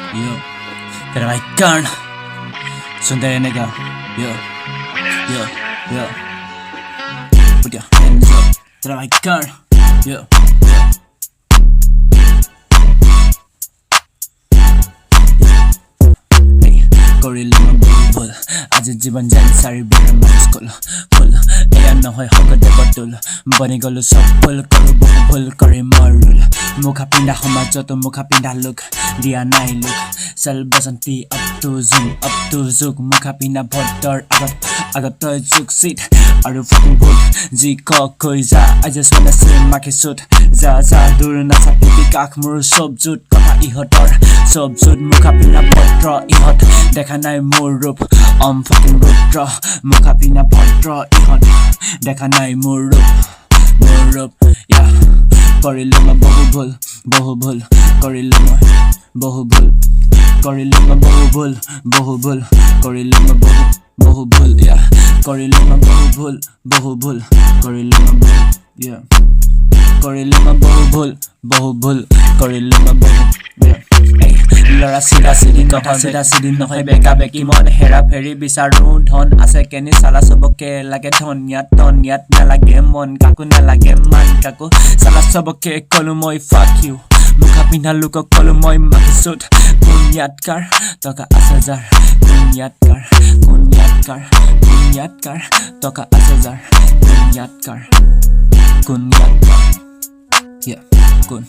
Yo, तेरा भाई कर्ण सुनते रहने का yo yo yo put your hands up तेरा भाई कर्ण yo Gorilla Bull आज जीवन जान सारी बेर मास खोल एया নহয় হকতে বটল বনি গলো সব ফুল কৰো বহু ভুল কৰি মাৰুল মুখা পিন্ধা সমাজত মুখা পিন্ধা লোক দিয়া নাই লোক চল বসন্তি up to zoom মুখা পিন্ধা ভদ্ৰৰ আগত যুগ সিট আৰু ফুকিং ভুল জি কৈ যা I just wanna see মাকে সুট যা দূৰ নাচাপি কাখ মোৰ সব জুট কথা ইহতৰ সব জুট মুখা পিন্ধা ভদ্ৰ ইহত দেখা নাই মোৰ ৰূপ fucking ৰুদ্ৰ মুখা পিনা ভদ্ৰ ইহত দেখা নাই মোৰ ৰূপ কৰিলো মই বহু ভুল কৰিলো মই বহু ভুল কৰিলো মই বহু ভুল কৰিলো মই বহু ভুল কৰিলো মই বহু ভুল কৰিলো মই কৰিলো মই বহু ভুল কৰিলো মই বহু লৰা সিধা সিধি কথা সিধা সিধি নহয় বেকা বেকি মন হেৰা ফেৰি বিচাৰো ধন আছে কেনি সালা সবকে লাগে ধনিয়াত নালাগে মন কাকো নালাগে মান কাকো সালা সবকে কলো মই fuck you মুখা পিন্ধা লোকক কলো মই মাকসুদ কুনিয়াতকাৰ টকা আছে যাৰ কুনিয়াতকাৰ টকা আছে যাৰ কুনিয়াতকাৰ কোন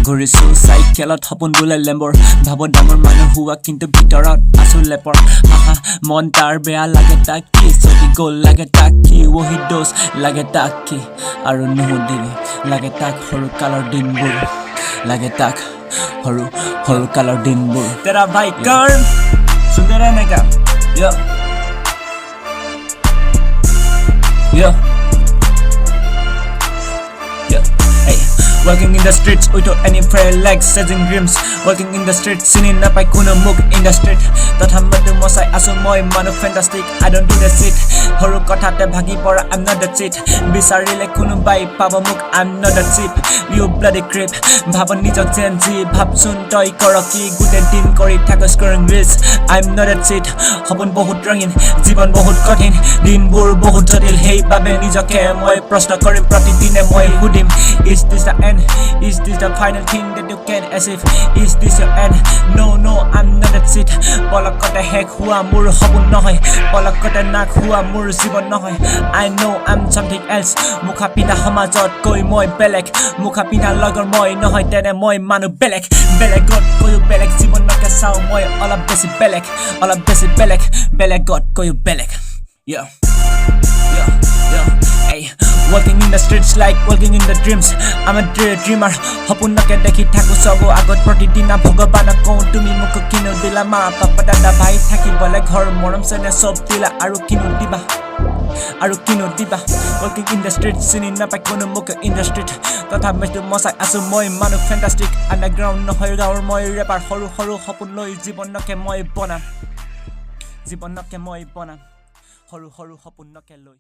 ঘূৰিছো চাইকেলত সপোন বোলে লেম্বৰ ভাবত ডাঙৰ মানুহ হোৱা কিন্তু ভিতৰত আছো লেপৰ হাহা মন তাৰ বেয়া লাগে তাক কি চলি গ'ল লাগে তাক কি ওহি দোষ লাগে তাক কি আৰু নুহুদিবি লাগে তাক সৰু কালৰ দিনবোৰ লাগে তাক সৰু কালৰ দিনবোৰ তেৰা ভাই কৰ্ণ সুন্দৰ এনেকা yo Walking in the streets without any prayer legs chasing dreams Walking in the streets singing up I kuno muk in the street Totha madu mosai asu moi manu fantastic I don't do the shit Horu kothate bhagi pora I'm not the cheat Bisarile kuno bai pabo muk I'm not the cheap You bloody creep Bhabon nijok jenji bhabsun toy koroki gute din kori thako scoring reels I'm not a cheat Hopon bahut rangin jibon bahut kothin dinbur bahut jotil hei babe nijoke moi proshno korim pratidine moi hudim Is this the end? Is this the final thing that you can achieve? Is this your end? No, I'm not that shit Polakota hek hua mur hobun nohoy Polakota nak hua mur jibon nohoy I know I'm something else Mukha pina hamajot koi moi belek Mukha pina logor moi nohoy tene moi manu belek Belegot koyo belek jibon noke sao moi Ola besi belek Belegot koyo belek Yo Hey, walking in the streets like walking in the dreams I'm a dreamer Hopun nake dekhi thaku sobo agot pratidina bhagabana kau tumi muk kinu dila ma papa dada bhai thaki bole ghor moram sene sob dila aru kinu diba Walking in the streets singing na pai kono muk in the street totha mestu mosai asu moi manu fantastic underground no hoy gaur moi rapper horu hopun loi jibon nake moi bonam horu hopun nake loi